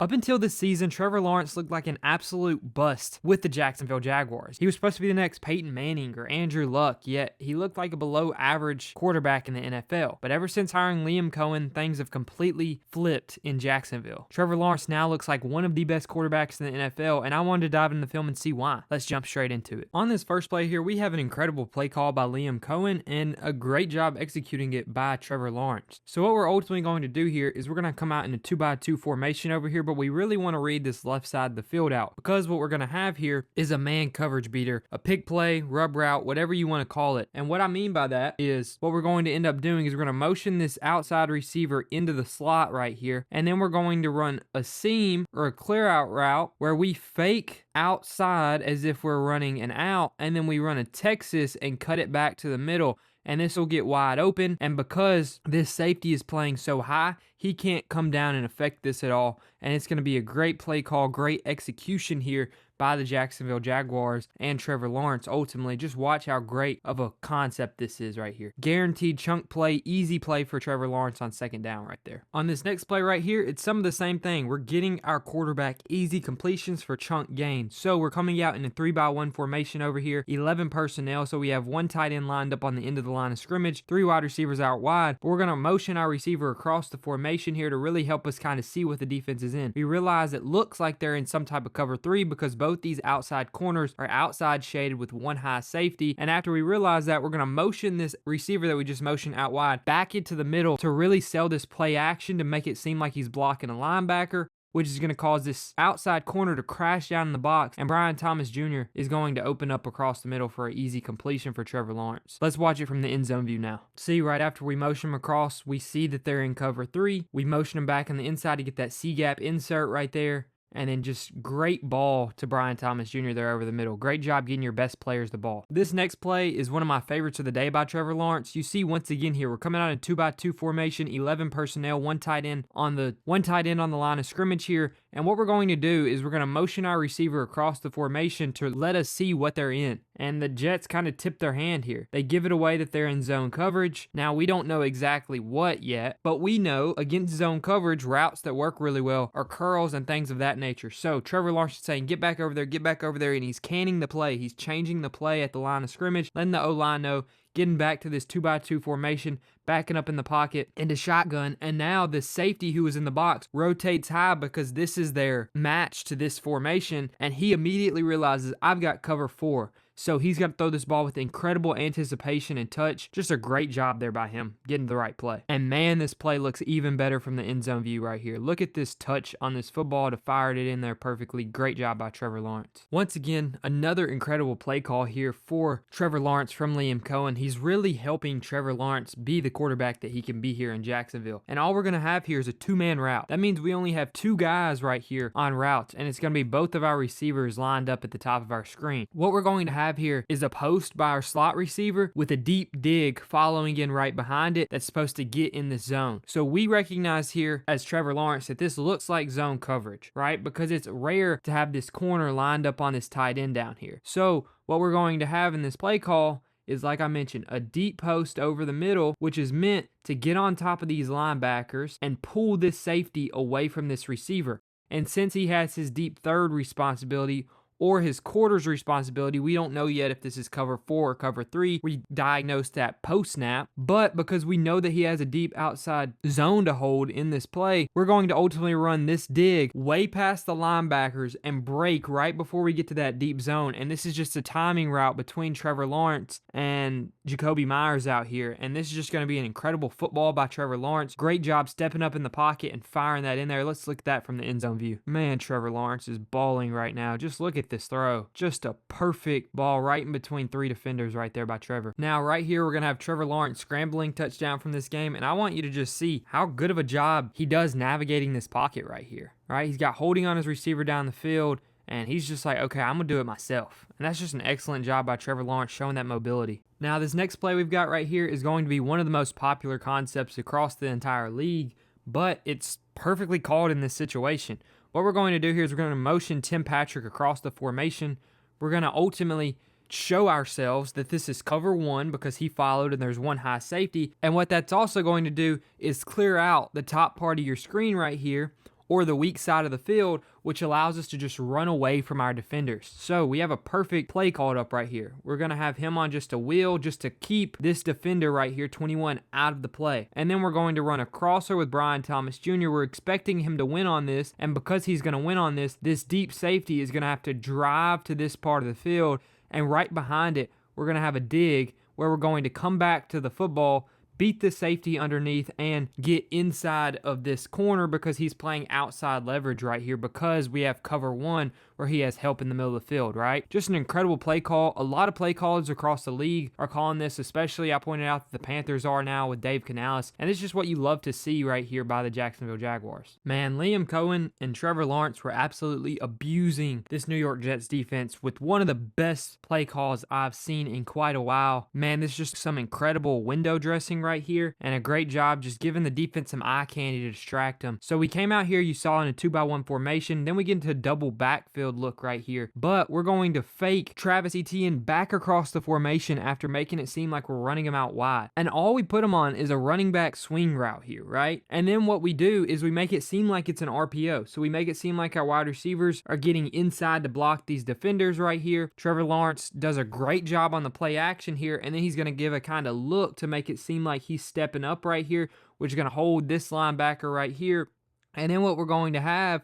Up until this season, Trevor Lawrence looked like an absolute bust with the Jacksonville Jaguars. He was supposed to be the next Peyton Manning or Andrew Luck, yet he looked like a below average quarterback in the NFL. But ever since hiring Liam Cohen, things have completely flipped in Jacksonville. Trevor Lawrence now looks like one of the best quarterbacks in the NFL, and I wanted to dive into the film and see why. Let's jump straight into it. On this first play here, we have an incredible play call by Liam Cohen and a great job executing it by Trevor Lawrence. So what we're ultimately going to do here is we're going to come out in a 2-by-2 formation over here, but we really want to read this left side of the field out because what we're going to have here is a man coverage beater, a pick play, rub route, whatever you want to call it. And what I mean by that is what we're going to end up doing is we're going to motion this outside receiver into the slot right here, and then we're going to run a seam or a clear out route where we fake outside as if we're running an out, and then we run a Texas and cut it back to the middle. And this will get wide open, and because this safety is playing so high, he can't come down and affect this at all. And it's going to be a great play call, great execution here by the Jacksonville Jaguars and Trevor Lawrence. Ultimately, just watch how great of a concept this is right here. Guaranteed chunk play, easy play for Trevor Lawrence on second down right there. On this next play right here, it's some of the same thing. We're getting our quarterback easy completions for chunk gains. So we're coming out in a 3-by-1 formation over here, 11 personnel. So we have one tight end lined up on the end of the line of scrimmage, 3 wide receivers out wide. But we're going to motion our receiver across the formation here to really help us kind of see what the defense is in. We realize it looks like they're in some type of cover 3 because both these outside corners are outside shaded with one high safety. And after we realize that, we're going to motion this receiver that we just motioned out wide back into the middle to really sell this play action to make it seem like he's blocking a linebacker, which is going to cause this outside corner to crash down in the box, and Brian Thomas Jr. is going to open up across the middle for an easy completion for Trevor Lawrence. Let's watch it from the end zone view now. See, right after we motion them across, we see that they're in cover 3. We motion them back on the inside to get that C-gap insert right there. And then just great ball to Brian Thomas Jr. there over the middle. Great job getting your best players the ball. This next play is one of my favorites of the day by Trevor Lawrence. You see once again here, we're coming out in 2-by-2 formation, 11 personnel, one tight end on the line of scrimmage here. And what we're going to do is we're going to motion our receiver across the formation to let us see what they're in. And the Jets kind of tip their hand here. They give it away that they're in zone coverage. Now, we don't know exactly what yet, but we know against zone coverage, routes that work really well are curls and things of that nature. So Trevor Lawrence is saying, get back over there, and he's canning the play. He's changing the play at the line of scrimmage, letting the O-line know, getting back to this 2-by-2 formation, backing up in the pocket into shotgun, and now the safety who was in the box rotates high because this is their match to this formation, and he immediately realizes, I've got cover 4. So he's got to throw this ball with incredible anticipation and touch. Just a great job there by him, getting the right play. And man, this play looks even better from the end zone view right here. Look at this touch on this football to fire it in there perfectly. Great job by Trevor Lawrence. Once again, another incredible play call here for Trevor Lawrence from Liam Cohen. He's really helping Trevor Lawrence be the quarterback that he can be here in Jacksonville. And all we're going to have here is a 2-man route. That means we only have 2 guys right here on routes, and it's going to be both of our receivers lined up at the top of our screen. What we're going to have here is a post by our slot receiver with a deep dig following in right behind it that's supposed to get in the zone. So we recognize here as Trevor Lawrence that this looks like zone coverage, right? Because it's rare to have this corner lined up on this tight end down here. So what we're going to have in this play call is, like I mentioned, a deep post over the middle, which is meant to get on top of these linebackers and pull this safety away from this receiver. And since he has his deep third responsibility or his quarters responsibility, we don't know yet if this is cover 4 or cover 3. We diagnosed that post-snap, but because we know that he has a deep outside zone to hold in this play, we're going to ultimately run this dig way past the linebackers and break right before we get to that deep zone. And this is just a timing route between Trevor Lawrence and Jakobi Meyers out here. And this is just going to be an incredible football by Trevor Lawrence. Great job stepping up in the pocket and firing that in there. Let's look at that from the end zone view. Man, Trevor Lawrence is balling right now. Just look at this throw. Just a perfect ball right in between 3 defenders right there by Trevor. Now, right here, we're going to have Trevor Lawrence scrambling touchdown from this game, and I want you to just see how good of a job he does navigating this pocket right here, right? He's got holding on his receiver down the field, and he's just like, okay, I'm going to do it myself. And that's just an excellent job by Trevor Lawrence showing that mobility. Now, this next play we've got right here is going to be one of the most popular concepts across the entire league, but it's perfectly called in this situation. What we're going to do here is we're going to motion Tim Patrick across the formation. We're going to ultimately show ourselves that this is cover 1 because he followed and there's one high safety. And what that's also going to do is clear out the top part of your screen right here, or the weak side of the field, which allows us to just run away from our defenders. So we have a perfect play called up right here. We're going to have him on just a wheel just to keep this defender right here, 21, out of the play. And then we're going to run a crosser with Brian Thomas Jr. We're expecting him to win on this, and because he's going to win on this deep safety is going to have to drive to this part of the field, and right behind it, we're going to have a dig where we're going to come back to the football, beat the safety underneath, and get inside of this corner because he's playing outside leverage right here because we have cover one where he has help in the middle of the field, right? Just an incredible play call. A lot of play callers across the league are calling this, especially I pointed out that the Panthers are now with Dave Canales, and it's just what you love to see right here by the Jacksonville Jaguars. Man, Liam Cohen and Trevor Lawrence were absolutely abusing this New York Jets defense with one of the best play calls I've seen in quite a while. Man, this is just some incredible window dressing right here, and a great job just giving the defense some eye candy to distract them. So we came out here, you saw, in a 2-by-1 formation, then we get into a double backfield look right here, but we're going to fake Travis Etienne back across the formation after making it seem like we're running him out wide, and all we put him on is a running back swing route here, right? And then what we do is we make it seem like it's an RPO, so we make it seem like our wide receivers are getting inside to block these defenders right here. Trevor Lawrence does a great job on the play action here, and then he's going to give a kind of look to make it seem like he's stepping up right here, which is going to hold this linebacker right here. And then what we're going to have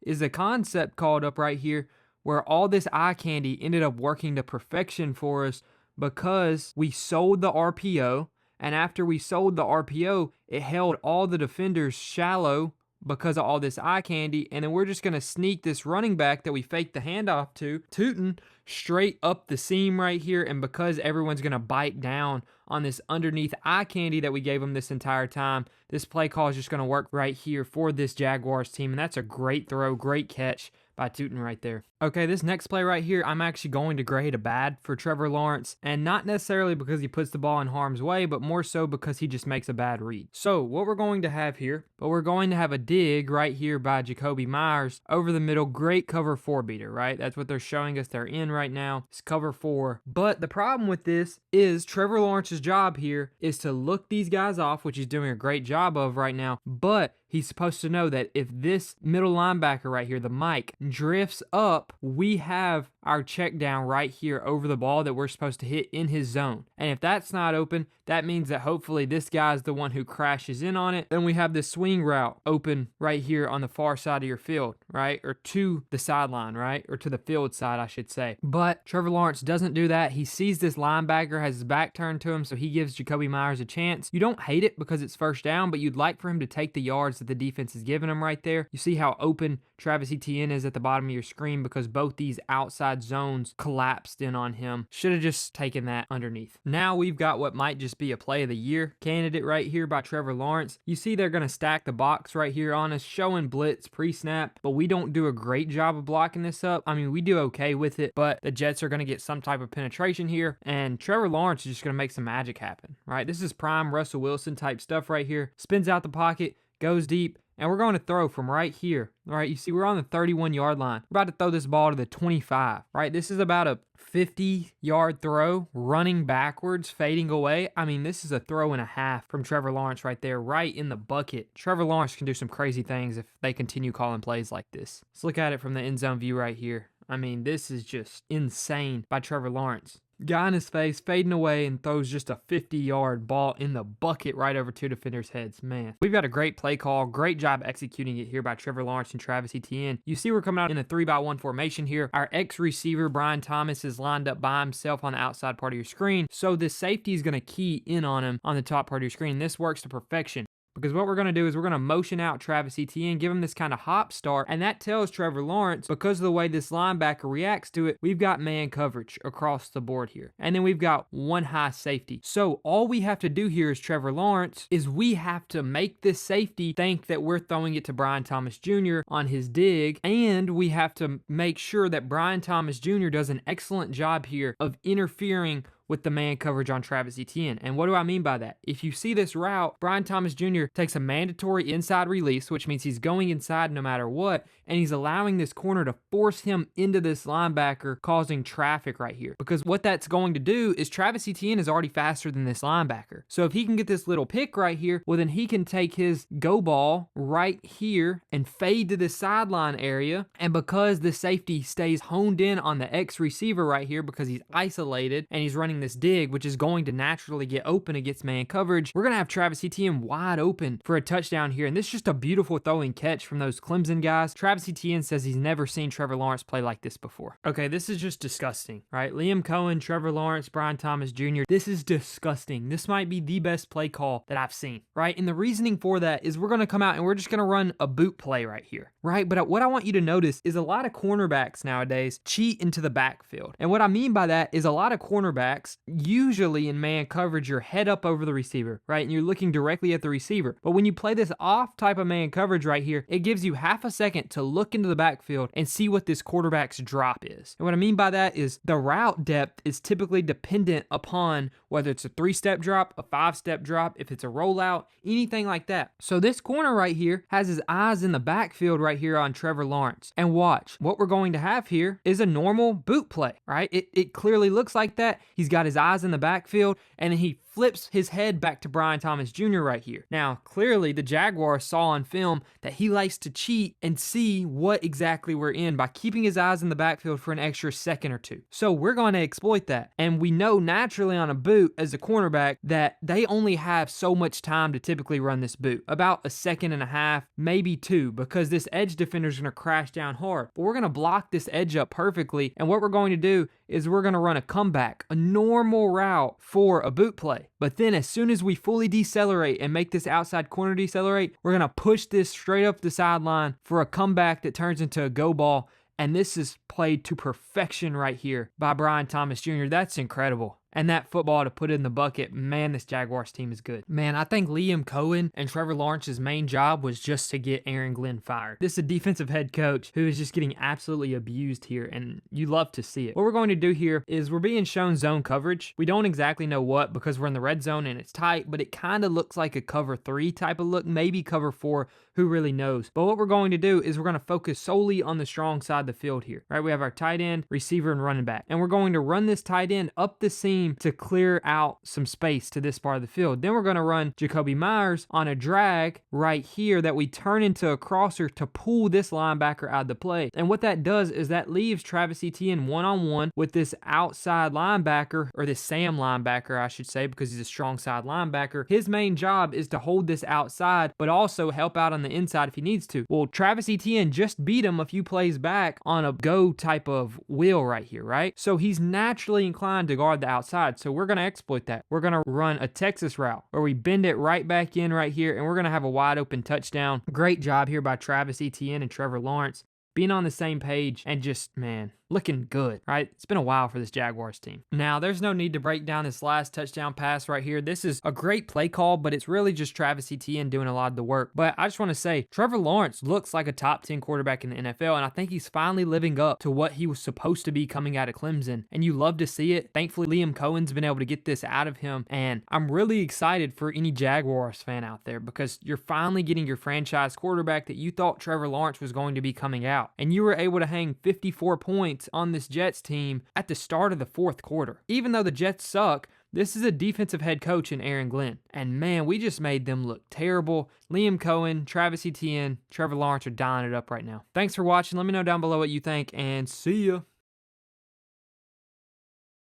is a concept called up right here where all this eye candy ended up working to perfection for us because we sold the RPO, and after we sold the RPO, it held all the defenders shallow because of all this eye candy, and then we're just going to sneak this running back that we faked the handoff to, Tootin, straight up the seam right here, and because everyone's going to bite down on this underneath eye candy that we gave them this entire time, this play call is just going to work right here for this Jaguars team, and that's a great throw, great catch by Tootin right there. Okay, this next play right here, I'm actually going to grade a bad for Trevor Lawrence, and not necessarily because he puts the ball in harm's way, but more so because he just makes a bad read. So what we're going to have here, we're going to have a dig right here by Jacoby Myers over the middle. Great cover 4 beater, right? That's what they're showing us they're in right now. It's cover 4. But the problem with this is Trevor Lawrence's job here is to look these guys off, which he's doing a great job of right now, but he's supposed to know that if this middle linebacker right here, the Mike, drifts up, we have our check down right here over the ball that we're supposed to hit in his zone. And if that's not open, that means that hopefully this guy's the one who crashes in on it. Then we have this swing route open right here on the far side of your field, right? Or to the sideline, right? Or to the field side, I should say. But Trevor Lawrence doesn't do that. He sees this linebacker has his back turned to him, so he gives Jacoby Myers a chance. You don't hate it because it's first down, but you'd like for him to take the yards that the defense is giving him right there. You see how open Travis Etienne is at the bottom of your screen because both these outside zones collapsed in on him. Should have just taken that underneath. Now we've got what might just be a play of the year candidate right here by Trevor Lawrence. You see they're going to stack the box right here on us, showing blitz pre-snap, but we don't do a great job of blocking this up. I mean, we do okay with it, but the Jets are going to get some type of penetration here, and Trevor Lawrence is just going to make some magic happen, right? This is prime Russell Wilson type stuff right here. Spins out the pocket, goes deep, and we're going to throw from right here. All right, you see we're on the 31-yard line. We're about to throw this ball to the 25, right? This is about a 50-yard throw, running backwards, fading away. I mean, this is a throw and a half from Trevor Lawrence right there, right in the bucket. Trevor Lawrence can do some crazy things if they continue calling plays like this. Let's look at it from the end zone view right here. I mean, this is just insane by Trevor Lawrence. Guy in his face, fading away, and throws just a 50-yard ball in the bucket right over two defenders' heads. Man, we've got a great play call. Great job executing it here by Trevor Lawrence and Travis Etienne. You see we're coming out in a 3-by-1 formation here. Our ex-receiver, Brian Thomas, is lined up by himself on the outside part of your screen. So this safety is going to key in on him on the top part of your screen. This works to perfection. Because what we're going to do is we're going to motion out Travis Etienne, give him this kind of hop start, and that tells Trevor Lawrence, because of the way this linebacker reacts to it, we've got man coverage across the board here. And then we've got one high safety. So all we have to do here as Trevor Lawrence is we have to make this safety think that we're throwing it to Brian Thomas Jr. on his dig, and we have to make sure that Brian Thomas Jr. does an excellent job here of interfering with the man coverage on Travis Etienne. And what do I mean by that? If you see this route, Brian Thomas Jr. takes a mandatory inside release, which means he's going inside no matter what, and he's allowing this corner to force him into this linebacker, causing traffic right here. Because what that's going to do is Travis Etienne is already faster than this linebacker. So if he can get this little pick right here, well, then he can take his go ball right here and fade to the sideline area. And because the safety stays honed in on the X receiver right here because he's isolated and he's running this dig, which is going to naturally get open against man coverage, we're going to have Travis Etienne wide open for a touchdown here. And this is just a beautiful throwing catch from those Clemson guys. Travis Etienne says he's never seen Trevor Lawrence play like this before. Okay, this is just disgusting, right? Liam Cohen, Trevor Lawrence, Brian Thomas Jr. This is disgusting. This might be the best play call that I've seen, right? And the reasoning for that is we're going to come out and we're just going to run a boot play right here, right? But what I want you to notice is a lot of cornerbacks nowadays cheat into the backfield. And what I mean by that is a lot of cornerbacks, usually in man coverage, you're head up over the receiver, right? And you're looking directly at the receiver. But when you play this off type of man coverage right here, it gives you half a second to look into the backfield and see what this quarterback's drop is. And what I mean by that is the route depth is typically dependent upon whether it's a 3-step drop, a 5-step drop, if it's a rollout, anything like that. So this corner right here has his eyes in the backfield right here on Trevor Lawrence. And watch, what we're going to have here is a normal boot play, right? It clearly looks like that. He's got his eyes in the backfield and then he flips his head back to Brian Thomas Jr. right here. Now, clearly the Jaguars saw on film that he likes to cheat and see what exactly we're in by keeping his eyes in the backfield for an extra second or two. So we're going to exploit that. And we know naturally on a boot as a cornerback that they only have so much time to typically run this boot. About a second and a half, maybe two, because this edge defender is going to crash down hard. But we're going to block this edge up perfectly. And what we're going to do is we're going to run a comeback, a normal route for a boot play. But then as soon as we fully decelerate and make this outside corner decelerate, we're going to push this straight up the sideline for a comeback that turns into a go ball. And this is played to perfection right here by Brian Thomas Jr. That's incredible. And that football to put it in the bucket, man, this Jaguars team is good. Man, I think Liam Cohen and Trevor Lawrence's main job was just to get Aaron Glenn fired. This is a defensive head coach who is just getting absolutely abused here, and you love to see it. What we're going to do here is we're being shown zone coverage. We don't exactly know what because we're in the red zone and it's tight, but it kind of looks like a cover 3 type of look, maybe cover 4, who really knows. But what we're going to do is we're going to focus solely on the strong side of the field here, right? We have our tight end, receiver, and running back, and we're going to run this tight end up the seam to clear out some space to this part of the field. Then we're going to run Jacoby Myers on a drag right here that we turn into a crosser to pull this linebacker out of the play. And what that does is that leaves Travis Etienne one-on-one with this outside linebacker, or this Sam linebacker, I should say, because he's a strong side linebacker. His main job is to hold this outside, but also help out on the inside if he needs to. Well, Travis Etienne just beat him a few plays back on a go type of wheel right here, right? So he's naturally inclined to guard the outside. So we're going to exploit that. We're going to run a Texas route where we bend it right back in right here, and we're going to have a wide open touchdown. Great job here by Travis Etienne and Trevor Lawrence being on the same page and just, man, looking good, right? It's been a while for this Jaguars team. Now, there's no need to break down this last touchdown pass right here. This is a great play call, but it's really just Travis Etienne doing a lot of the work. But I just want to say, Trevor Lawrence looks like a top 10 quarterback in the NFL, and I think he's finally living up to what he was supposed to be coming out of Clemson, and you love to see it. Thankfully, Liam Cohen's been able to get this out of him, and I'm really excited for any Jaguars fan out there because you're finally getting your franchise quarterback that you thought Trevor Lawrence was going to be coming out, and you were able to hang 54 points on this Jets team at the start of the fourth quarter. Even though the Jets suck, this is a defensive head coach in Aaron Glenn. And man, we just made them look terrible. Liam Cohen, Travis Etienne, Trevor Lawrence are dialing it up right now. Thanks for watching. Let me know down below what you think, and see ya.